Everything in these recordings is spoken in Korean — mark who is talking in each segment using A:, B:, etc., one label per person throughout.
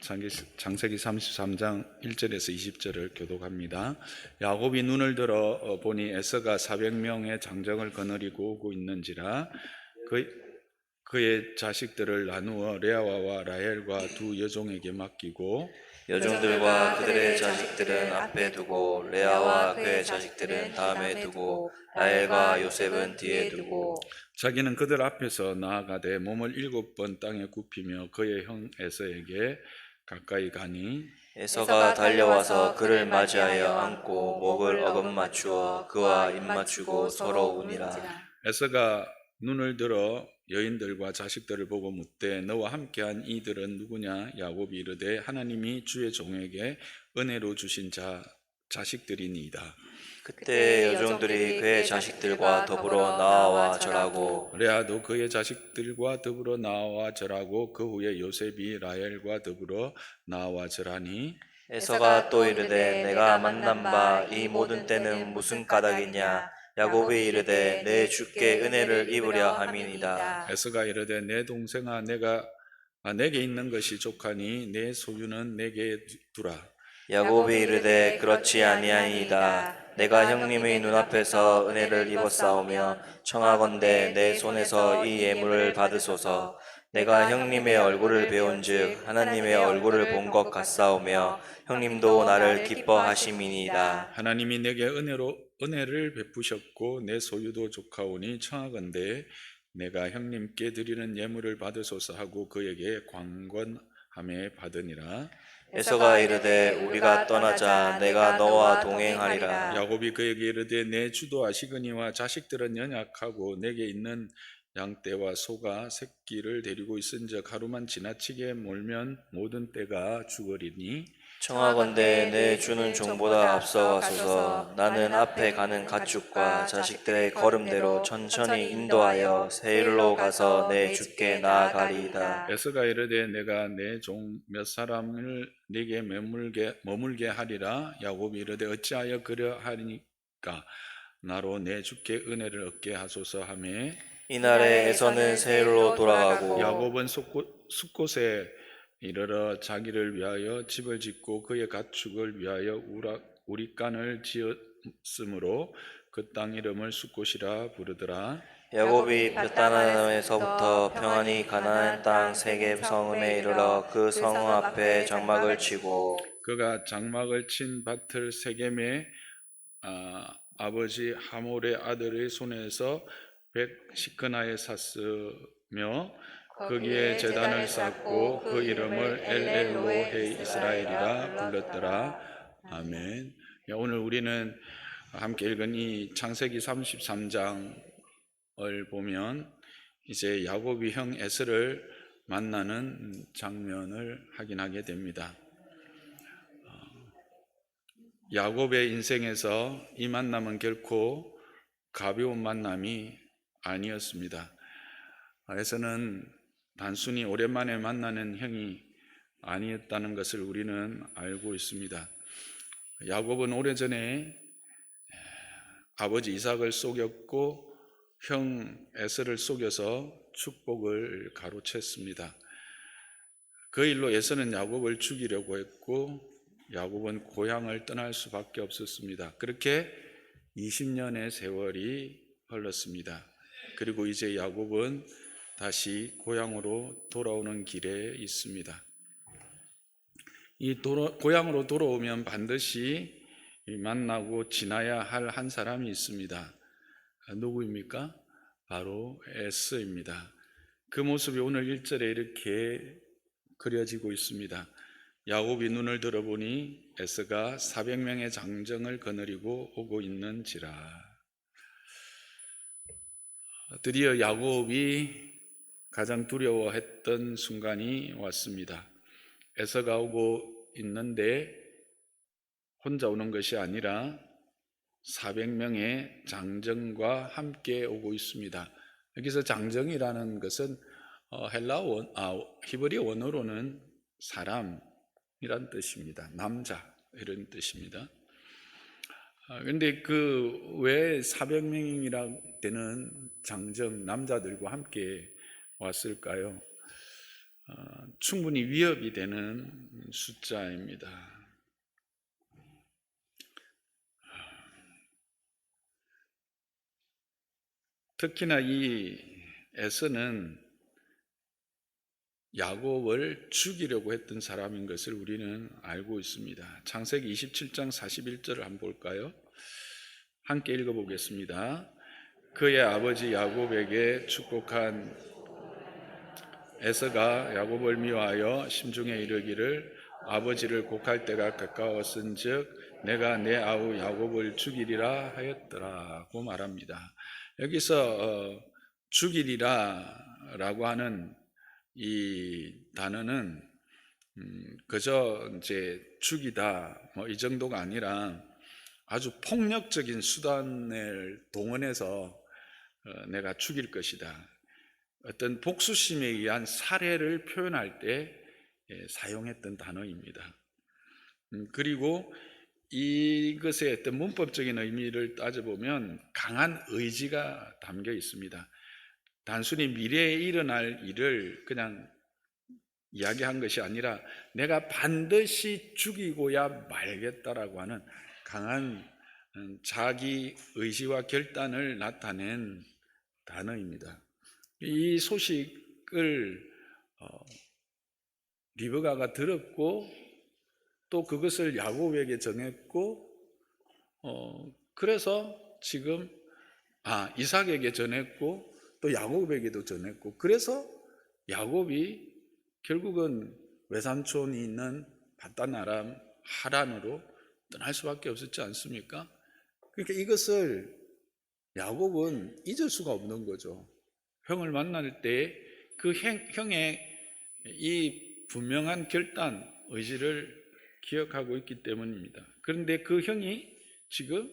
A: 창세기 33장 1절에서 20절을 교독합니다. 야곱이 눈을 들어 보니 에서가 400명의 장정을 거느리고 오고 있는지라 그의 자식들을 나누어 레아와 라헬과 두 여종에게 맡기고
B: 여종들과 그들의 자식들은 앞에 두고 레아와 그의 자식들은 다음에 두고 라헬과 요셉은 뒤에 두고
A: 자기는 그들 앞에서 나아가되 몸을 7번 땅에 굽히며 그의 형 에서에게 가까이 가니
B: 에서가 달려와서 그를 맞이하여 안고 목을 어긋맞추어 그와 입맞추고 서로 우니라.
A: 에서가 눈을 들어 여인들과 자식들을 보고 묻되 너와 함께한 이들은 누구냐? 야곱이 이르되 하나님이 주의 종에게 은혜로 주신 자식들이니이다.
B: 그때 여종들이 그의 자식들과 더불어 나와 절하고
A: 레아도 그의 자식들과 더불어 나와 절하고 그 후에 요셉이 라헬과 더불어 나와 절하니
B: 에서가 또 이르되 내가 만난 바 이 모든 때는 무슨 까닭이냐. 야곱이 이르되 내 주께 은혜를 입으려 함이니이다.
A: 에서가 이르되 내 동생아 내게 있는 것이 족하니 내 소유는 내게 두라.
B: 야곱이 이르되 그렇지 아니하니이다. 내가 형님의 눈앞에서 은혜를 입었사오며 청하건대 내 손에서 이 예물을 받으소서. 내가 형님의 얼굴을 배운즉 하나님의 얼굴을 본 것 같사오며 형님도 나를 기뻐하심이니이다.
A: 하나님이 내게 은혜를 베푸셨고 내 소유도 족하오니 청하건대 내가 형님께 드리는 예물을 받으소서 하고 그에게 관건함에 받으니라.
B: 에서가 이르되 우리가 떠나자. 내가 너와 동행하리라.
A: 야곱이 그에게 이르되 내 주도 아시거니와 자식들은 연약하고 내게 있는 양떼와 소가 새끼를 데리고 있은즉 하루만 지나치게 몰면 모든 떼가 죽으리니
B: 청하건대 내 주는 종보다 앞서가소서. 나는 앞에 가는 가축과 자식들의 걸음대로 천천히 인도하여 세일로 가서 내 주께 나아가리이다.
A: 에서가 이르되 내가 내 종 몇 사람을 네게 머물게 하리라. 야곱이 이르되 어찌하여 그러하리니까 나로 내 주께 은혜를 얻게 하소서 하매
B: 이날에 에서는 세일로 돌아가고
A: 야곱은 숫곳에 이르러 자기를 위하여 집을 짓고 그의 가축을 위하여 우리간을 지었으므로 그 땅 이름을 숫곳이라 부르더라.
B: 야곱이 벳다나에서부터 평안히 가나안 땅 세겜 성읍에 이르러 그 성읍 앞에 장막을 치고
A: 그가 장막을 친 밭을 세겜의 아버지 하몰의 아들의 손에서 100시크나에 샀으며 거기에 제단을 쌓고 그 이름을 엘엘로헤 이스라엘이라 불렀더라. 아멘. 오늘 우리는 함께 읽은 이 창세기 33장을 보면 이제 야곱이 형 에서를 만나는 장면을 확인하게 됩니다. 야곱의 인생에서 이 만남은 결코 가벼운 만남이 아니었습니다. 에서는 단순히 오랜만에 만나는 형이 아니었다는 것을 우리는 알고 있습니다. 야곱은 오래전에 아버지 이삭을 속였고 형 에서를 속여서 축복을 가로챘습니다. 그 일로 에서는 야곱을 죽이려고 했고 야곱은 고향을 떠날 수밖에 없었습니다. 그렇게 20년의 세월이 흘렀습니다. 그리고 이제 야곱은 다시 고향으로 돌아오는 길에 있습니다. 고향으로 돌아오면 반드시 만나고 지나야 할 한 사람이 있습니다. 누구입니까? 바로 에서입니다. 그 모습이 오늘 1절에 이렇게 그려지고 있습니다. 야곱이 눈을 들어보니 에서가 400명의 장정을 거느리고 오고 있는지라. 드디어 야곱이 가장 두려워했던 순간이 왔습니다. 에서가 오고 있는데 혼자 오는 것이 아니라 400명의 장정과 함께 오고 있습니다. 여기서 장정이라는 것은 히브리 원어로는 사람이란 뜻입니다. 남자 이런 뜻입니다. 그런데 그 왜 400명이라 되는 장정 남자들과 함께 왔을까요? 충분히 위협이 되는 숫자입니다. 특히나 이 에서는 야곱을 죽이려고 했던 사람인 것을 우리는 알고 있습니다. 창세기 27장 41절을 한번 볼까요? 함께 읽어보겠습니다. 그의 아버지 야곱에게 축복한 에서가 야곱을 미워하여 심중에 이르기를 아버지를 곡할 때가 가까웠은즉 내가 내 아우 야곱을 죽이리라 하였더라고 말합니다. 여기서 죽이리라라고 하는 이 단어는 그저 이제 죽이다 뭐 이 정도가 아니라 아주 폭력적인 수단을 동원해서 내가 죽일 것이다. 어떤 복수심에 의한 살해를 표현할 때 사용했던 단어입니다. 그리고 이것의 어떤 문법적인 의미를 따져보면 강한 의지가 담겨 있습니다. 단순히 미래에 일어날 일을 그냥 이야기한 것이 아니라 내가 반드시 죽이고야 말겠다라고 하는 강한 자기 의지와 결단을 나타낸 단어입니다. 이 소식을 리브가가 들었고 또 그것을 야곱에게 전했고 그래서 지금 이삭에게 전했고 또 야곱에게도 전했고 그래서 야곱이 결국은 외삼촌이 있는 밧단 아람 하란으로 떠날 수밖에 없었지 않습니까? 그러니까 이것을 야곱은 잊을 수가 없는 거죠. 형을 만날 때 그 형의 이 분명한 결단, 의지를 기억하고 있기 때문입니다. 그런데 그 형이 지금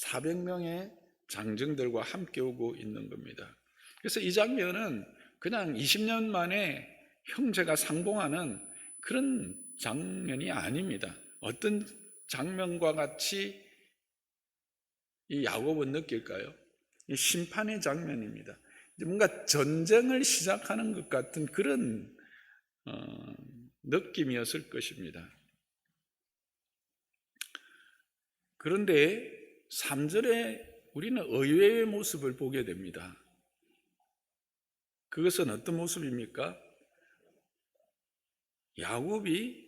A: 400명의 장정들과 함께 오고 있는 겁니다. 그래서 이 장면은 그냥 20년 만에 형제가 상봉하는 그런 장면이 아닙니다. 어떤 장면과 같이 이 야곱은 느낄까요? 이 심판의 장면입니다. 뭔가 전쟁을 시작하는 것 같은 그런 느낌이었을 것입니다. 그런데 3절에 우리는 의외의 모습을 보게 됩니다. 그것은 어떤 모습입니까? 야곱이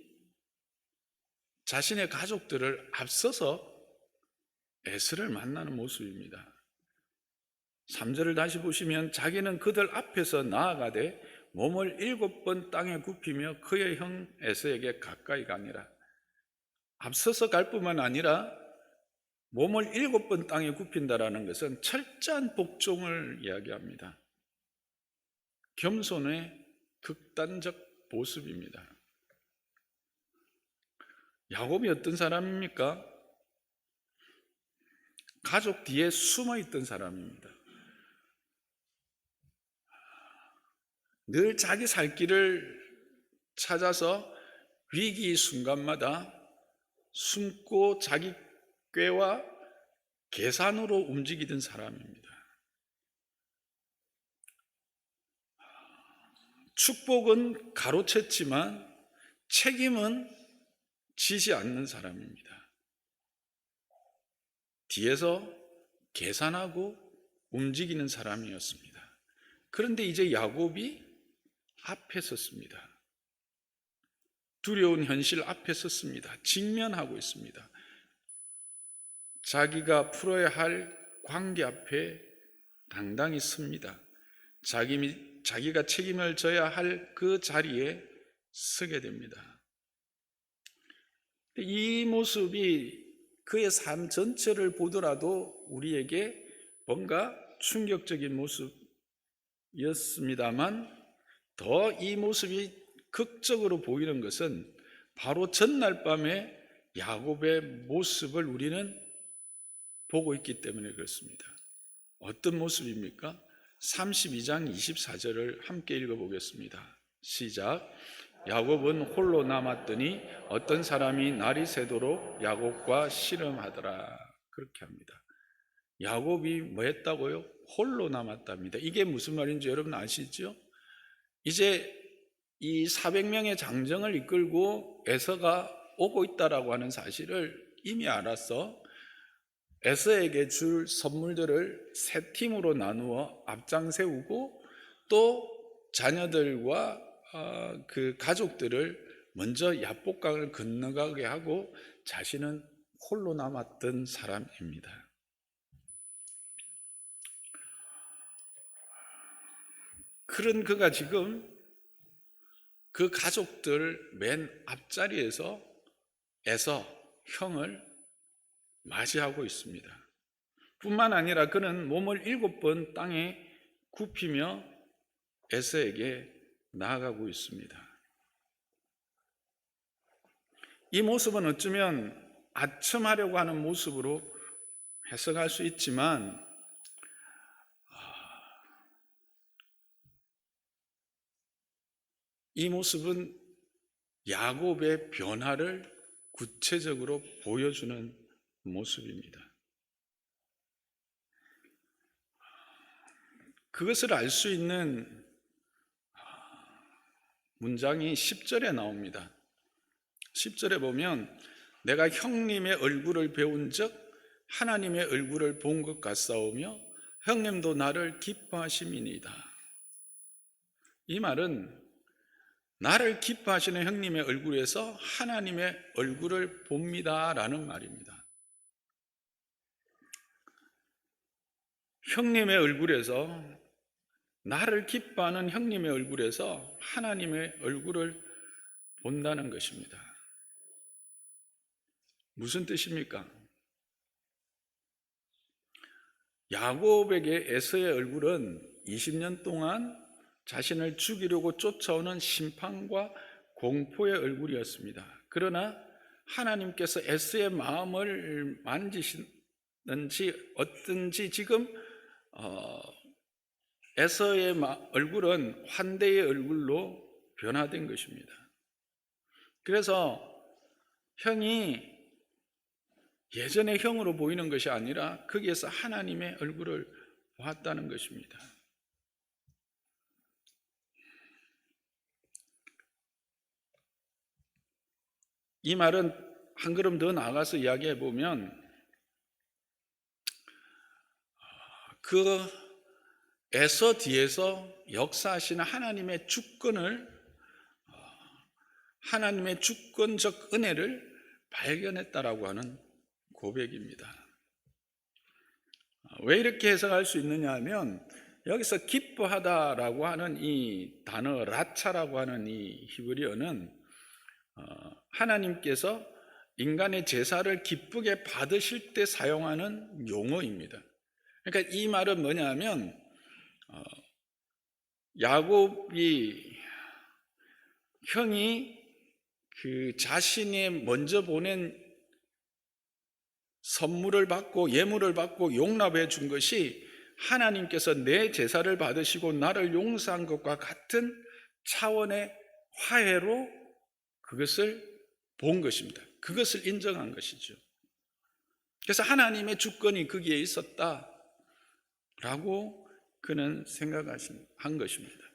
A: 자신의 가족들을 앞서서 에서를 만나는 모습입니다. 3절을 다시 보시면 자기는 그들 앞에서 나아가되 몸을 7번 땅에 굽히며 그의 형 에서에게 가까이 가니라. 앞서서 갈 뿐만 아니라 몸을 7번 땅에 굽힌다라는 것은 철저한 복종을 이야기합니다. 겸손의 극단적 모습입니다. 야곱이 어떤 사람입니까? 가족 뒤에 숨어 있던 사람입니다. 늘 자기 살 길을 찾아서 위기 순간마다 숨고 자기 꾀와 계산으로 움직이던 사람입니다. 축복은 가로챘지만 책임은 지지 않는 사람입니다. 뒤에서 계산하고 움직이는 사람이었습니다. 그런데 이제 야곱이 앞에 섰습니다. 두려운 현실 앞에 섰습니다. 직면하고 있습니다. 자기가 풀어야 할 관계 앞에 당당히 섭니다. 자기가 책임을 져야 할 그 자리에 서게 됩니다. 이 모습이 그의 삶 전체를 보더라도 우리에게 뭔가 충격적인 모습이었습니다만 더 이 모습이 극적으로 보이는 것은 바로 전날 밤에 야곱의 모습을 우리는 보고 있기 때문에 그렇습니다. 어떤 모습입니까? 32장 24절을 함께 읽어보겠습니다. 시작. 야곱은 홀로 남았더니 어떤 사람이 날이 새도록 야곱과 씨름하더라. 그렇게 합니다. 야곱이 뭐 했다고요? 홀로 남았답니다. 이게 무슨 말인지 여러분 아시죠? 이제 이 400명의 장정을 이끌고 에서가 오고 있다라고 하는 사실을 이미 알아서 에서에게 줄 선물들을 세 팀으로 나누어 앞장 세우고 또 자녀들과 그 가족들을 먼저 야복강을 건너가게 하고 자신은 홀로 남았던 사람입니다. 그런 그가 지금 그 가족들 맨 앞자리에서 에서 형을 맞이하고 있습니다. 뿐만 아니라 그는 몸을 7번 땅에 굽히며 에서에게 나아가고 있습니다. 이 모습은 어쩌면 아첨하려고 하는 모습으로 해석할 수 있지만 이 모습은 야곱의 변화를 구체적으로 보여주는 모습입니다. 그것을 알 수 있는 문장이 10절에 나옵니다. 10절에 보면 내가 형님의 얼굴을 배운 적 하나님의 얼굴을 본 것 같사오며 형님도 나를 기뻐하심이니이다. 이 말은 나를 기뻐하시는 형님의 얼굴에서 하나님의 얼굴을 봅니다 라는 말입니다. 형님의 얼굴에서, 나를 기뻐하는 형님의 얼굴에서 하나님의 얼굴을 본다는 것입니다. 무슨 뜻입니까? 야곱에게 에서의 얼굴은 20년 동안 자신을 죽이려고 쫓아오는 심판과 공포의 얼굴이었습니다. 그러나 하나님께서 에서의 마음을 만지시는지 어떤지 지금 에서의 얼굴은 환대의 얼굴로 변화된 것입니다. 그래서 형이 예전의 형으로 보이는 것이 아니라 거기에서 하나님의 얼굴을 보았다는 것입니다. 이 말은 한 걸음 더 나아가서 이야기해 보면 그 에서 뒤에서 역사하시는 하나님의 주권적 은혜를 발견했다라고 하는 고백입니다. 왜 이렇게 해석할 수 있느냐 하면 여기서 기뻐하다라고 하는 이 단어 라차라고 하는 이 히브리어는 하나님께서 인간의 제사를 기쁘게 받으실 때 사용하는 용어입니다. 그러니까 이 말은 뭐냐 하면 야곱이 형이 그 자신이 먼저 보낸 선물을 받고 예물을 받고 용납해 준 것이 하나님께서 내 제사를 받으시고 나를 용서한 것과 같은 차원의 화해로 그것을 본 것입니다. 그것을 인정한 것이죠. 그래서 하나님의 주권이 거기에 있었다라고 그는 생각한 것입니다.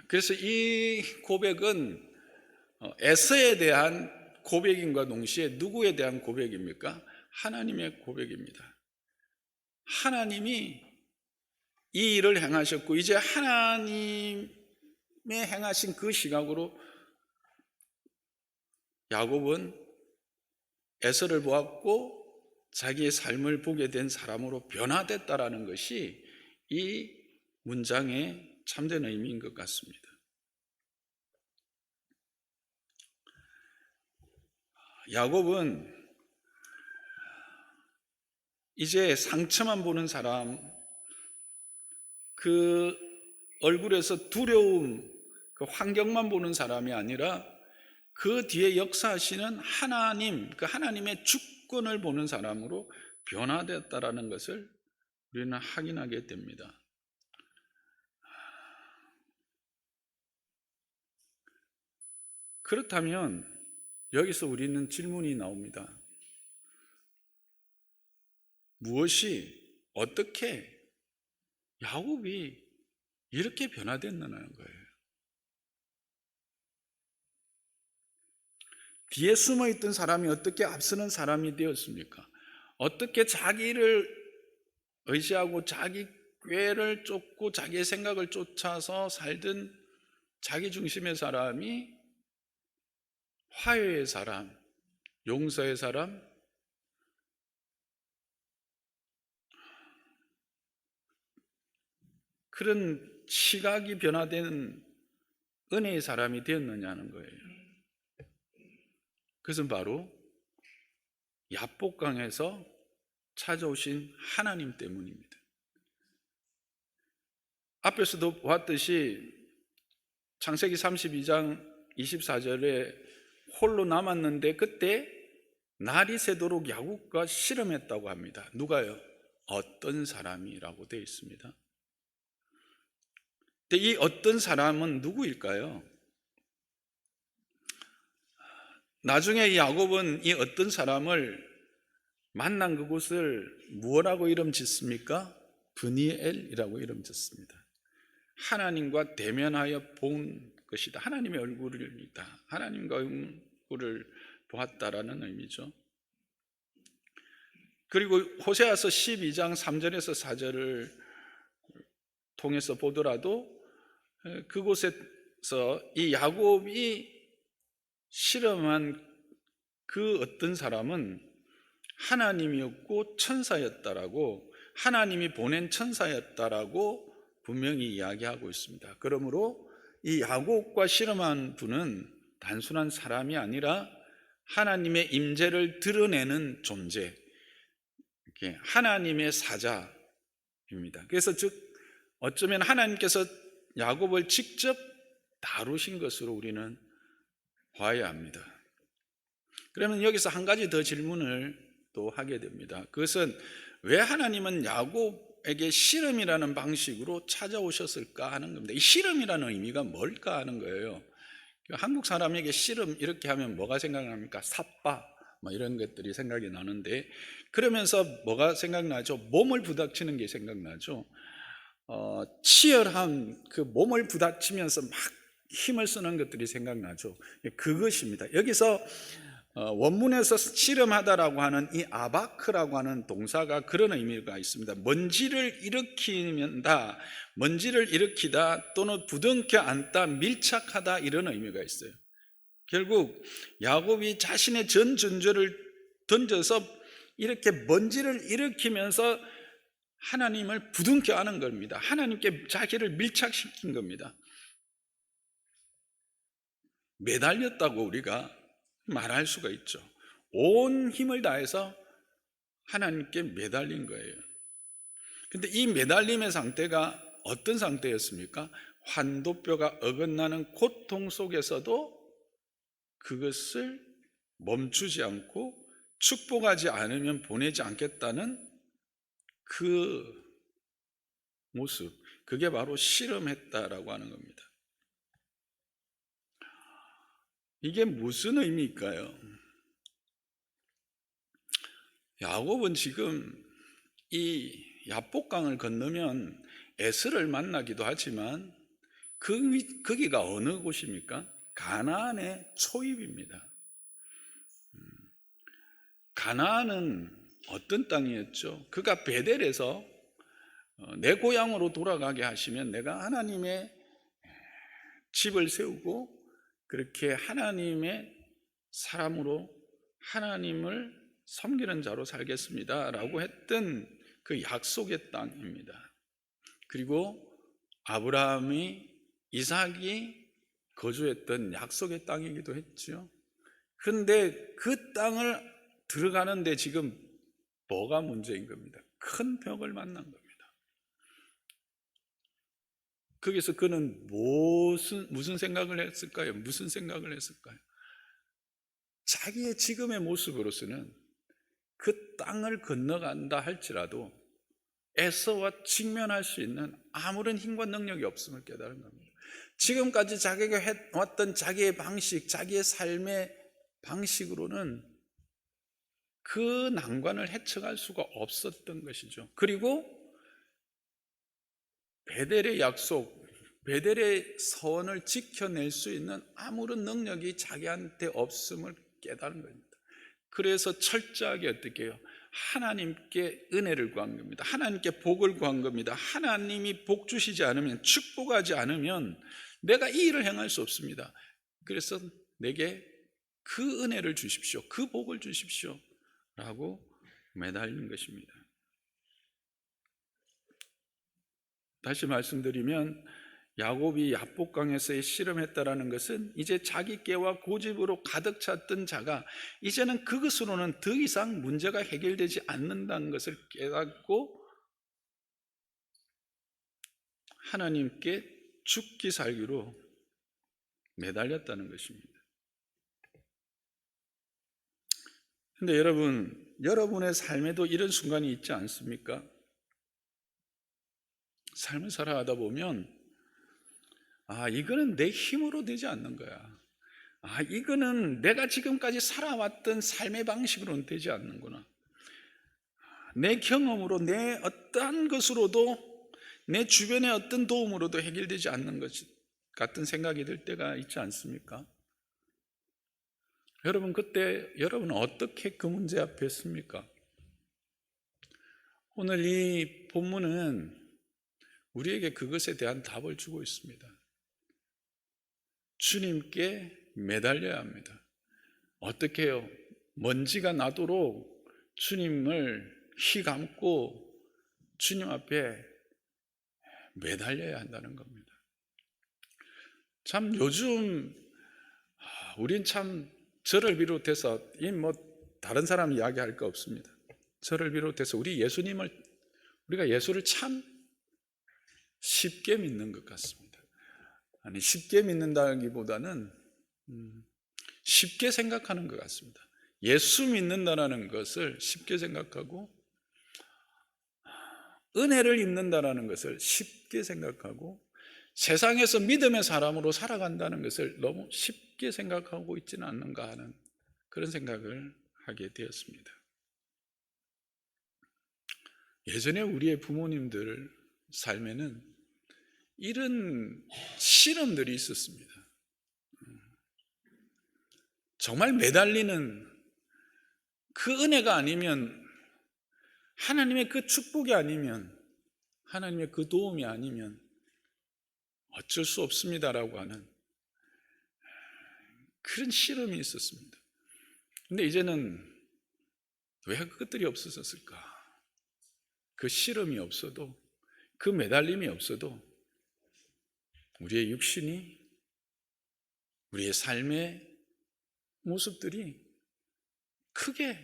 A: 그래서 이 고백은 에서에 대한 고백인과 동시에 누구에 대한 고백입니까? 하나님의 고백입니다. 하나님이 이 일을 행하셨고 이제 하나님의 행하신 그 시각으로 야곱은 에서를 보았고 자기의 삶을 보게 된 사람으로 변화됐다라는 것이 이 문장의 참된 의미인 것 같습니다. 야곱은 이제 상처만 보는 사람, 그 얼굴에서 두려움, 그 환경만 보는 사람이 아니라 그 뒤에 역사하시는 하나님, 그 하나님의 주권을 보는 사람으로 변화되었다라는 것을 우리는 확인하게 됩니다. 그렇다면 여기서 우리는 질문이 나옵니다. 무엇이, 어떻게 야곱이 이렇게 변화됐느냐는 거예요. 뒤에 숨어있던 사람이 어떻게 앞서는 사람이 되었습니까? 어떻게 자기를 의지하고 자기 꾀를 쫓고 자기의 생각을 쫓아서 살던 자기 중심의 사람이 화해의 사람, 용서의 사람, 그런 시각이 변화된 은혜의 사람이 되었느냐는 거예요. 그것은 바로 야복강에서 찾아오신 하나님 때문입니다. 앞에서도 보았듯이 창세기 32장 24절에 홀로 남았는데 그때 날이 새도록 야곱과 씨름했다고 합니다. 누가요? 어떤 사람이라고 되어 있습니다. 근데 이 어떤 사람은 누구일까요? 나중에 야곱은 이 어떤 사람을 만난 그곳을 무엇라고 이름 짓습니까? 브니엘이라고 이름 짓습니다. 하나님과 대면하여 본 것이다. 하나님의 얼굴이다. 하나님과 얼굴을 보았다라는 의미죠. 그리고 호세아서 12장 3절에서 4절을 통해서 보더라도 그곳에서 이 야곱이 실험한 그 어떤 사람은 하나님이었고 천사였다라고, 하나님이 보낸 천사였다라고 분명히 이야기하고 있습니다. 그러므로 이 야곱과 실험한 분은 단순한 사람이 아니라 하나님의 임재를 드러내는 존재, 하나님의 사자입니다. 그래서 즉 어쩌면 하나님께서 야곱을 직접 다루신 것으로 우리는 봐야 합니다. 그러면 여기서 한 가지 더 질문을 또 하게 됩니다. 그것은 왜 하나님은 야곱에게 실험이라는 방식으로 찾아오셨을까 하는 겁니다. 이 실험이라는 의미가 뭘까 하는 거예요. 한국 사람에게 실험 이렇게 하면 뭐가 생각납니까? 삿바 뭐 이런 것들이 생각이 나는데, 그러면서 뭐가 생각나죠? 몸을 부닥치는 게 생각나죠. 치열한 그 몸을 부닥치면서 막 힘을 쓰는 것들이 생각나죠. 그것입니다. 여기서 원문에서 실험하다라고 하는 이 아바크라고 하는 동사가 그런 의미가 있습니다. 먼지를 일으키다, 먼지를 일으키다 또는 부둥켜 안다, 밀착하다 이런 의미가 있어요. 결국 야곱이 자신의 전 존재를 던져서 이렇게 먼지를 일으키면서 하나님을 부둥켜 안은 겁니다. 하나님께 자기를 밀착시킨 겁니다. 매달렸다고 우리가 말할 수가 있죠. 온 힘을 다해서 하나님께 매달린 거예요. 근데 이 매달림의 상태가 어떤 상태였습니까? 환도뼈가 어긋나는 고통 속에서도 그것을 멈추지 않고 축복하지 않으면 보내지 않겠다는 그 모습, 그게 바로 실험했다라고 하는 겁니다. 이게 무슨 의미일까요? 야곱은 지금 이 야복강을 건너면 에스를 만나기도 하지만 거기가 어느 곳입니까? 가나안의 초입입니다. 가나안은 어떤 땅이었죠? 그가 베델에서 내 고향으로 돌아가게 하시면 내가 하나님의 집을 세우고 그렇게 하나님의 사람으로 하나님을 섬기는 자로 살겠습니다 라고 했던 그 약속의 땅입니다. 그리고 아브라함이, 이삭이 거주했던 약속의 땅이기도 했죠. 그런데 그 땅을 들어가는데 지금 뭐가 문제인 겁니다. 큰 벽을 만난 겁니다. 거기서 그는 무슨 생각을 했을까요? 무슨 생각을 했을까요? 자기의 지금의 모습으로서는 그 땅을 건너간다 할지라도 에서와 직면할 수 있는 아무런 힘과 능력이 없음을 깨달은 겁니다. 지금까지 자기가 해왔던 자기의 방식, 자기의 삶의 방식으로는 그 난관을 헤쳐갈 수가 없었던 것이죠. 그리고 베델의 약속, 베델의 서원을 지켜낼 수 있는 아무런 능력이 자기한테 없음을 깨달은 겁니다. 그래서 철저하게 어떻게 해요? 하나님께 은혜를 구한 겁니다. 하나님께 복을 구한 겁니다. 하나님이 복 주시지 않으면, 축복하지 않으면 내가 이 일을 행할 수 없습니다. 그래서 내게 그 은혜를 주십시오, 그 복을 주십시오 라고 매달린 것입니다. 다시 말씀드리면 야곱이 야복강에서의 실험했다라는 것은 이제 자기 깨와 고집으로 가득 찼던 자가 이제는 그것으로는 더 이상 문제가 해결되지 않는다는 것을 깨닫고 하나님께 죽기 살기로 매달렸다는 것입니다. 그런데 여러분의 삶에도 이런 순간이 있지 않습니까? 삶을 살아가다 보면 이거는 내 힘으로 되지 않는 거야. 이거는 내가 지금까지 살아왔던 삶의 방식으로는 되지 않는구나. 내 경험으로, 내 어떠한 것으로도, 내 주변의 어떤 도움으로도 해결되지 않는 것 같은 생각이 들 때가 있지 않습니까? 여러분, 그때 여러분은 어떻게 그 문제 앞에 섭니까? 오늘 이 본문은 우리에게 그것에 대한 답을 주고 있습니다. 주님께 매달려야 합니다. 어떻게 해요? 먼지가 나도록 주님을 휘감고 주님 앞에 매달려야 한다는 겁니다. 참 요즘 우린 참 저를 비롯해서 다른 사람 이야기할 거 없습니다. 저를 비롯해서 우리가 예수를 참 쉽게 믿는 것 같습니다. 아니, 쉽게 믿는다기보다는 쉽게 생각하는 것 같습니다. 예수 믿는다라는 것을 쉽게 생각하고 은혜를 입는다라는 것을 쉽게 생각하고 세상에서 믿음의 사람으로 살아간다는 것을 너무 쉽게 생각하고 있지는 않는가 하는 그런 생각을 하게 되었습니다. 예전에 우리의 부모님들 삶에는 이런 실험들이 있었습니다. 정말 매달리는 그 은혜가 아니면, 하나님의 그 축복이 아니면, 하나님의 그 도움이 아니면 어쩔 수 없습니다라고 하는 그런 실험이 있었습니다. 근데 이제는 왜 그것들이 없어졌을까? 그 실험이 없어도, 그 매달림이 없어도 우리의 육신이, 우리의 삶의 모습들이 크게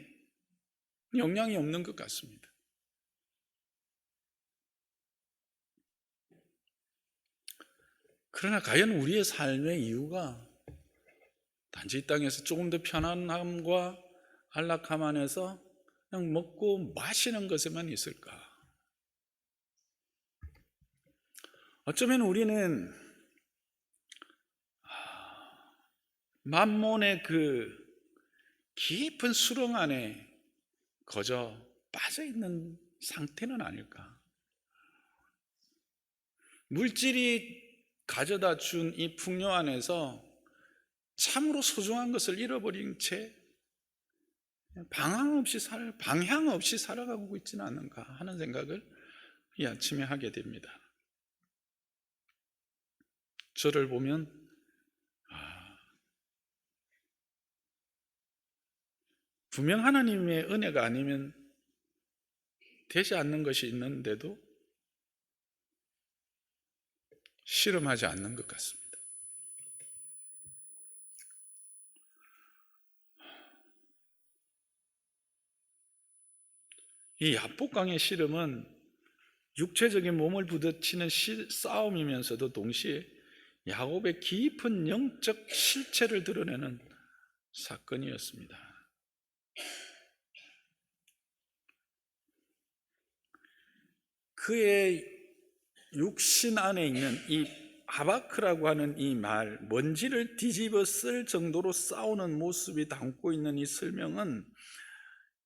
A: 영향이 없는 것 같습니다. 그러나 과연 우리의 삶의 이유가 단지 이 땅에서 조금 더 편안함과 안락함 안에서 그냥 먹고 마시는 것에만 있을까? 어쩌면 우리는 만몬의 그 깊은 수렁 안에 거저 빠져 있는 상태는 아닐까? 물질이 가져다 준 이 풍요 안에서 참으로 소중한 것을 잃어버린 채 방향 없이 살아가고 있지는 않는가 하는 생각을 이 아침에 하게 됩니다. 저를 보면 분명 하나님의 은혜가 아니면 되지 않는 것이 있는데도 실험하지 않는 것 같습니다. 이 야복강의 실험은 육체적인 몸을 부딪히는 싸움이면서도 동시에 야곱의 깊은 영적 실체를 드러내는 사건이었습니다. 그의 육신 안에 있는 이 하바크라고 하는 이 말, 먼지를 뒤집어 쓸 정도로 싸우는 모습이 담고 있는 이 설명은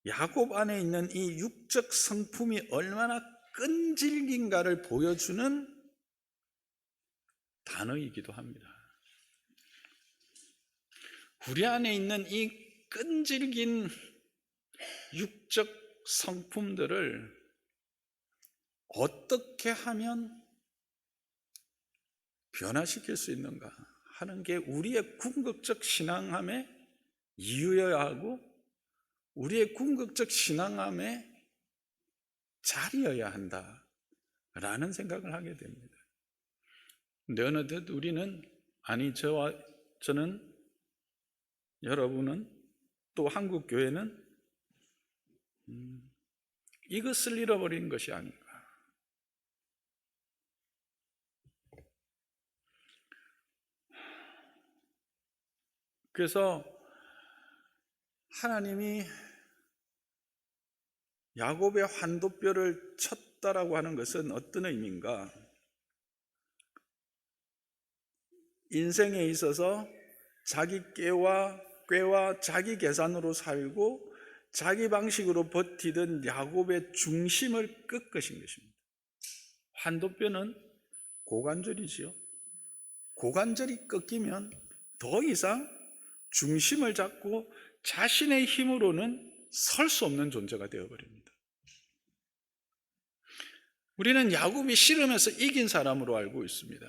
A: 야곱 안에 있는 이 육적 성품이 얼마나 끈질긴가를 보여주는 단어이기도 합니다. 우리 안에 있는 이 끈질긴 육적 성품들을 어떻게 하면 변화시킬 수 있는가 하는 게 우리의 궁극적 신앙함의 이유여야 하고 우리의 궁극적 신앙함의 자리여야 한다라는 생각을 하게 됩니다. 근데 어느덧 우리는 저는 여러분은 또 한국 교회는 이것을 잃어버린 것이 아닌가. 그래서 하나님이 야곱의 환도뼈를 쳤다라고 하는 것은 어떤 의미인가? 인생에 있어서 자기 꾀와 자기 계산으로 살고 자기 방식으로 버티던 야곱의 중심을 꺾으신 것입니다. 환도뼈는 고관절이지요. 고관절이 꺾이면 더 이상 중심을 잡고 자신의 힘으로는 설 수 없는 존재가 되어버립니다. 우리는 야곱이 씨름해서 이긴 사람으로 알고 있습니다.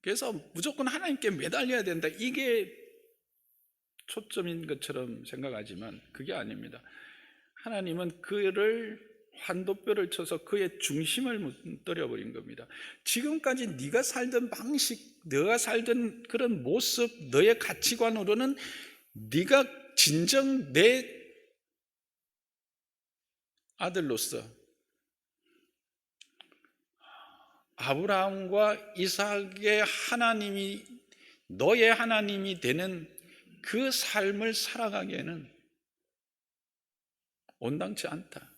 A: 그래서 무조건 하나님께 매달려야 된다, 이게 초점인 것처럼 생각하지만 그게 아닙니다. 하나님은 그를 환도뼈를 쳐서 그의 중심을 무너뜨려버린 겁니다. 지금까지 네가 살던 방식, 네가 살던 그런 모습, 너의 가치관으로는 네가 진정 내 아들로서 아브라함과 이삭의 하나님이 너의 하나님이 되는 그 삶을 살아가기에는 온당치 않다.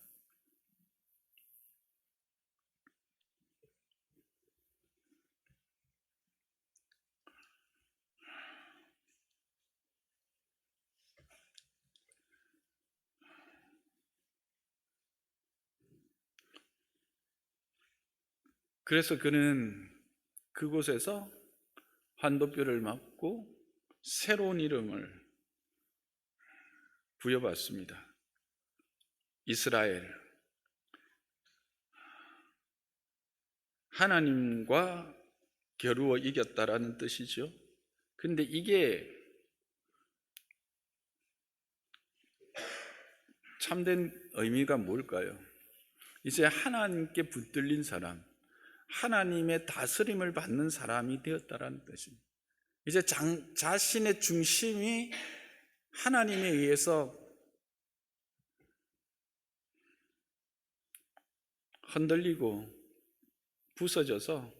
A: 그래서 그는 그곳에서 환도뼈를 맞고 새로운 이름을 부여받습니다. 이스라엘. 하나님과 겨루어 이겼다라는 뜻이죠. 근데 이게 참된 의미가 뭘까요? 이제 하나님께 붙들린 사람, 하나님의 다스림을 받는 사람이 되었다라는 뜻입니다. 이제 자신의 중심이 하나님에 의해서 흔들리고 부서져서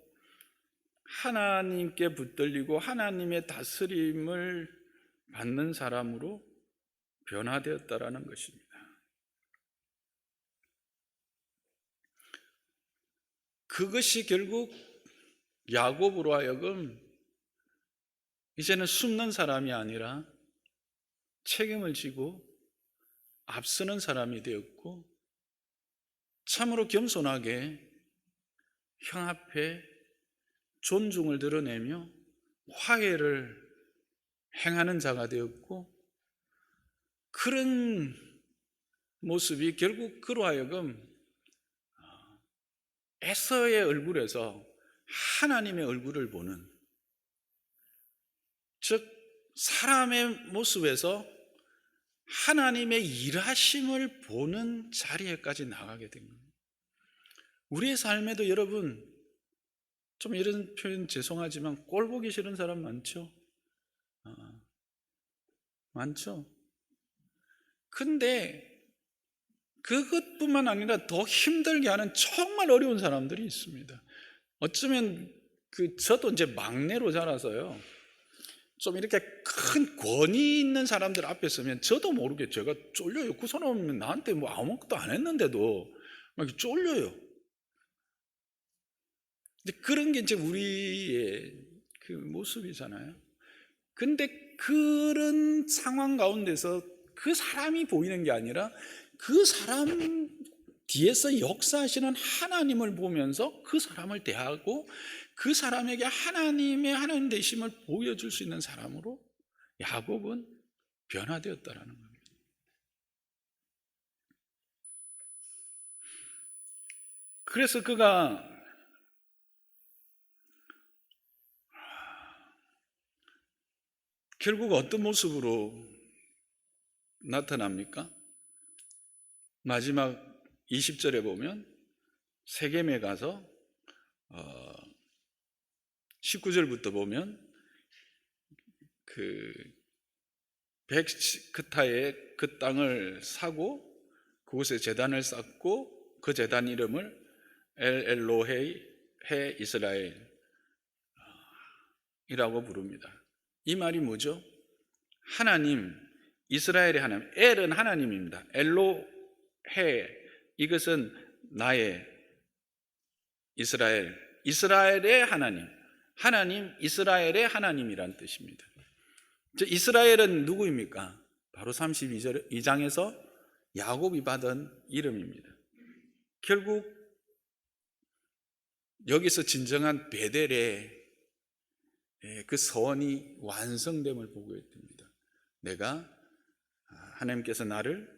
A: 하나님께 붙들리고 하나님의 다스림을 받는 사람으로 변화되었다라는 것입니다. 그것이 결국 야곱으로 하여금 이제는 숨는 사람이 아니라 책임을 지고 앞서는 사람이 되었고, 참으로 겸손하게 형 앞에 존중을 드러내며 화해를 행하는 자가 되었고, 그런 모습이 결국 그로 하여금 에서의 얼굴에서 하나님의 얼굴을 보는, 즉 사람의 모습에서 하나님의 일하심을 보는 자리에까지 나가게 된 겁니다. 우리의 삶에도 여러분, 좀 이런 표현 죄송하지만 꼴 보기 싫은 사람 많죠? 많죠? 근데 그것뿐만 아니라 더 힘들게 하는 정말 어려운 사람들이 있습니다. 어쩌면 저도 이제 막내로 자라서요, 좀 이렇게 큰 권위 있는 사람들 앞에 서면 저도 모르게 제가 쫄려요. 그 사람은 나한테 뭐 아무것도 안 했는데도 막 이렇게 쫄려요. 근데 그런 게 이제 우리의 그 모습이잖아요. 근데 그런 상황 가운데서 그 사람이 보이는 게 아니라 그 사람 뒤에서 역사하시는 하나님을 보면서 그 사람을 대하고 그 사람에게 하나님의 하나님 되심을 보여줄 수 있는 사람으로 야곱은 변화되었다라는 겁니다. 그래서 그가 결국 어떤 모습으로 나타납니까? 마지막 20절에 보면 세겜에 가서 19절부터 보면 그 백크타의 그 땅을 사고 그곳에 제단을 쌓고 그 제단 이름을 엘로헤이 해 이스라엘이라고 부릅니다. 이 말이 뭐죠? 하나님, 이스라엘의 하나님, 엘은 하나님입니다. 엘로헤, 이것은 나의 이스라엘, 이스라엘의 하나님, 하나님, 이스라엘의 하나님이란 뜻입니다. 이스라엘은 누구입니까? 바로 32장에서 야곱이 받은 이름입니다. 결국 여기서 진정한 베델의 그 서원이 완성됨을 보고 있습니다. 내가 하나님께서 나를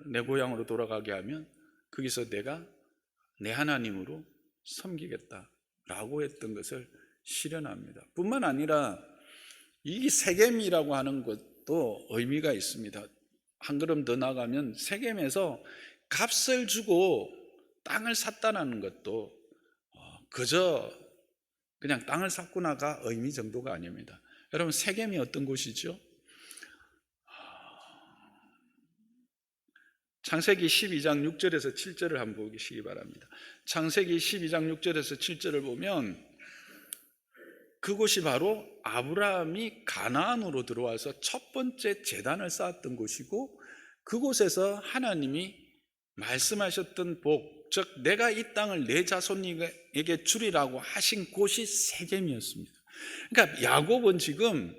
A: 내 고향으로 돌아가게 하면 거기서 내가 내 하나님으로 섬기겠다라고 했던 것을 실현합니다. 뿐만 아니라 이 세겜이라고 하는 것도 의미가 있습니다. 한 걸음 더 나가면 세겜에서 값을 주고 땅을 샀다는 것도 그저 그냥 땅을 샀구나가 의미 정도가 아닙니다. 여러분, 세겜이 어떤 곳이죠? 창세기 12장 6절에서 7절을 한번 보시기 바랍니다. 창세기 12장 6절에서 7절을 보면 그곳이 바로 아브라함이 가나안으로 들어와서 첫 번째 제단을 쌓았던 곳이고, 그곳에서 하나님이 말씀하셨던 복, 즉 내가 이 땅을 내 자손에게 주리라고 하신 곳이 세겜이었습니다. 그러니까 야곱은 지금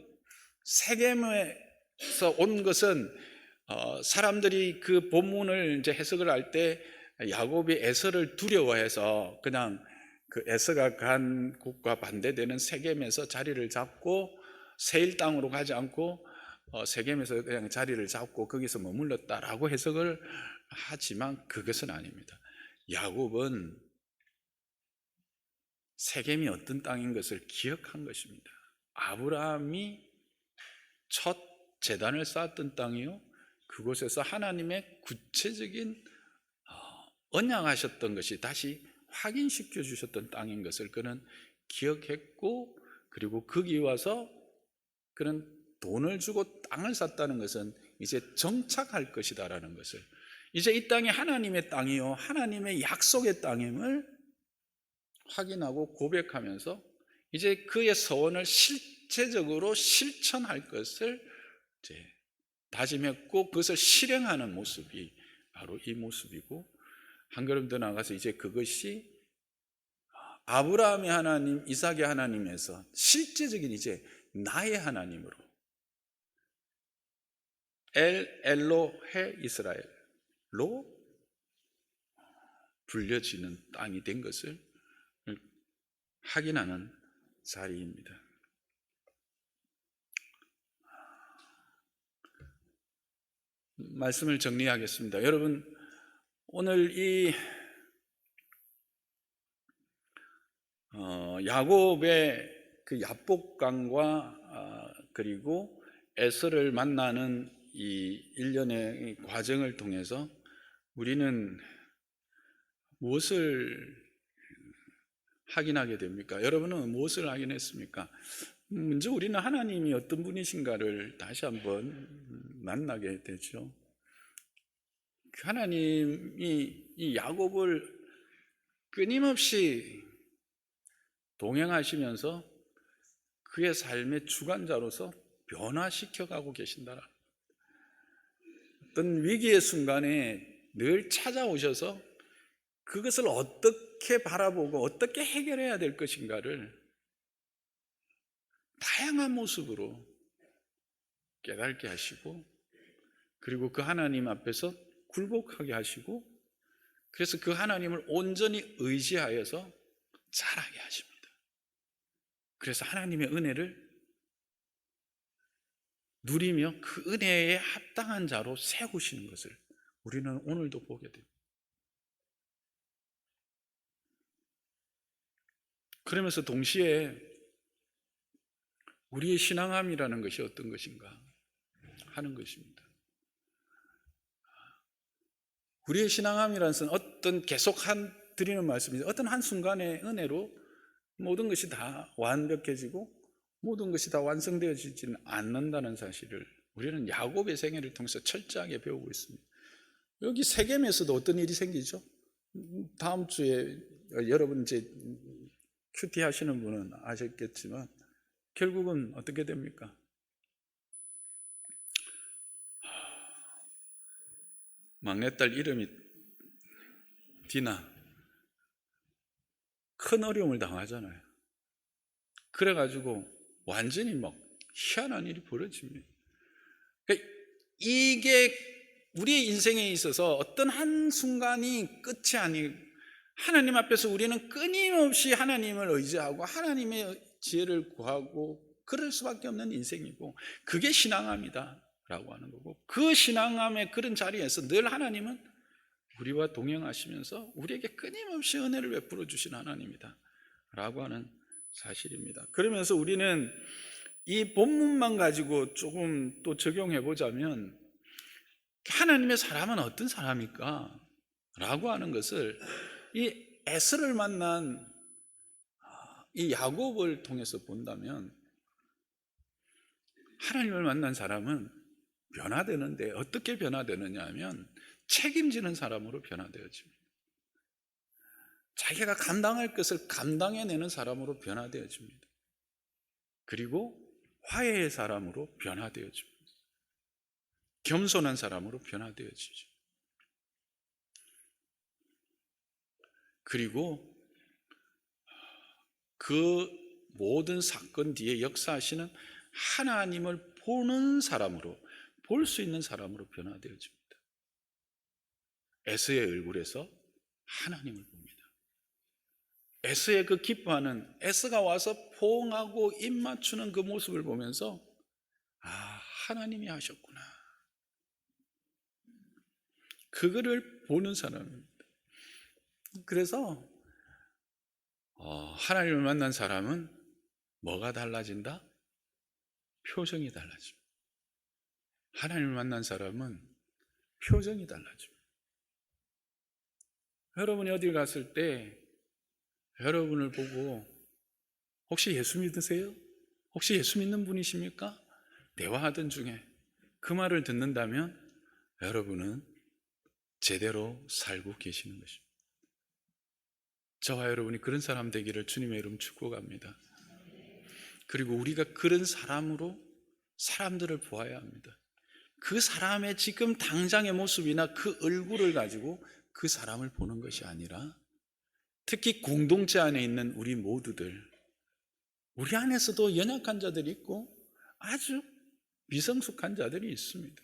A: 세겜에서 온 것은 사람들이 그 본문을 이제 해석을 할 때 야곱이 에서를 두려워해서 그냥 그 에서가 간 곳과 반대되는 세겜에서 자리를 잡고 세일 땅으로 가지 않고 세겜에서 그냥 자리를 잡고 거기서 머물렀다라고 해석을 하지만 그것은 아닙니다. 야곱은 세겜이 어떤 땅인 것을 기억한 것입니다. 아브라함이 첫 제단을 쌓았던 땅이요, 그곳에서 하나님의 구체적인 언약하셨던 것이 다시 확인시켜 주셨던 땅인 것을 그는 기억했고, 그리고 거기 와서 그는 돈을 주고 땅을 샀다는 것은 이제 정착할 것이다라는 것을, 이제 이 땅이 하나님의 땅이요 하나님의 약속의 땅임을 확인하고 고백하면서 이제 그의 서원을 실제적으로 실천할 것을 이제 다짐했고, 그것을 실행하는 모습이 바로 이 모습이고, 한 걸음 더 나가서 이제 그것이 아브라함의 하나님, 이삭의 하나님에서 실제적인 이제 나의 하나님으로 엘로헤 이스라엘로 불려지는 땅이 된 것을 확인하는 자리입니다. 말씀을 정리하겠습니다. 여러분, 오늘 이 야곱의 그 야복강과 그리고 에서를 만나는 이 일련의 과정을 통해서 우리는 무엇을 확인하게 됩니까? 여러분은 무엇을 확인했습니까? 먼저 우리는 하나님이 어떤 분이신가를 다시 한번 만나게 되죠. 하나님이 이 야곱을 끊임없이 동행하시면서 그의 삶의 주관자로서 변화시켜가고 계신다라. 어떤 위기의 순간에 늘 찾아오셔서 그것을 어떻게 바라보고 어떻게 해결해야 될 것인가를 다양한 모습으로 깨닫게 하시고, 그리고 그 하나님 앞에서 굴복하게 하시고, 그래서 그 하나님을 온전히 의지하여서 자라게 하십니다. 그래서 하나님의 은혜를 누리며 그 은혜에 합당한 자로 세우시는 것을 우리는 오늘도 보게 됩니다. 그러면서 동시에 우리의 신앙함이라는 것이 어떤 것인가 하는 것입니다. 우리의 신앙함이라는 것은 어떤 계속 드리는 말씀이죠. 어떤 한순간의 은혜로 모든 것이 다 완벽해지고 모든 것이 다 완성되어지지는 않는다는 사실을 우리는 야곱의 생애를 통해서 철저하게 배우고 있습니다. 여기 세겜에서도 어떤 일이 생기죠? 다음 주에 여러분 이제 큐티 하시는 분은 아셨겠지만 결국은 어떻게 됩니까? 막내딸 이름이 디나. 큰 어려움을 당하잖아요. 그래가지고 완전히 막 희한한 일이 벌어집니다. 그러니까 이게 우리의 인생에 있어서 어떤 한순간이 끝이 아니고 하나님 앞에서 우리는 끊임없이 하나님을 의지하고 하나님의 지혜를 구하고 그럴 수밖에 없는 인생이고 그게 신앙함이다 라고 하는 거고, 그 신앙함의 그런 자리에서 늘 하나님은 우리와 동행하시면서 우리에게 끊임없이 은혜를 베풀어 주신 하나님이다 라고 하는 사실입니다. 그러면서 우리는 이 본문만 가지고 조금 또 적용해 보자면 하나님의 사람은 어떤 사람일까 라고 하는 것을 이 에스를 만난 이 야곱을 통해서 본다면, 하나님을 만난 사람은 변화되는데 어떻게 변화되느냐 하면 책임지는 사람으로 변화되어집니다. 자기가 감당할 것을 감당해내는 사람으로 변화되어집니다. 그리고 화해의 사람으로 변화되어집니다. 겸손한 사람으로 변화되어지죠. 그리고 그 모든 사건 뒤에 역사하시는 하나님을 보는 사람으로, 볼 수 있는 사람으로 변화되어집니다. 에스의 얼굴에서 하나님을 봅니다. 에스의 그 기뻐하는, 에스가 와서 포옹하고 입 맞추는 그 모습을 보면서 하나님이 하셨구나, 그거를 보는 사람입니다. 그래서 하나님을 만난 사람은 뭐가 달라진다? 표정이 달라집니다. 하나님을 만난 사람은 표정이 달라집니다. 여러분이 어딜 갔을 때 여러분을 보고 혹시 예수 믿으세요? 혹시 예수 믿는 분이십니까? 대화하던 중에 그 말을 듣는다면 여러분은 제대로 살고 계시는 것입니다. 저와 여러분이 그런 사람 되기를 주님의 이름 축복합니다. 그리고 우리가 그런 사람으로 사람들을 보아야 합니다. 그 사람의 지금 당장의 모습이나 그 얼굴을 가지고 그 사람을 보는 것이 아니라, 특히 공동체 안에 있는 우리 모두들, 우리 안에서도 연약한 자들이 있고 아주 미성숙한 자들이 있습니다.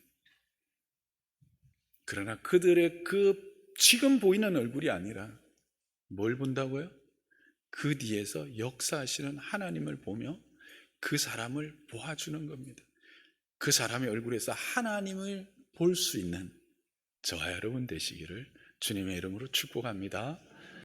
A: 그러나 그들의 그 지금 보이는 얼굴이 아니라 뭘 본다고요? 그 뒤에서 역사하시는 하나님을 보며 그 사람을 보아주는 겁니다. 그 사람의 얼굴에서 하나님을 볼 수 있는 저와 여러분 되시기를 주님의 이름으로 축복합니다.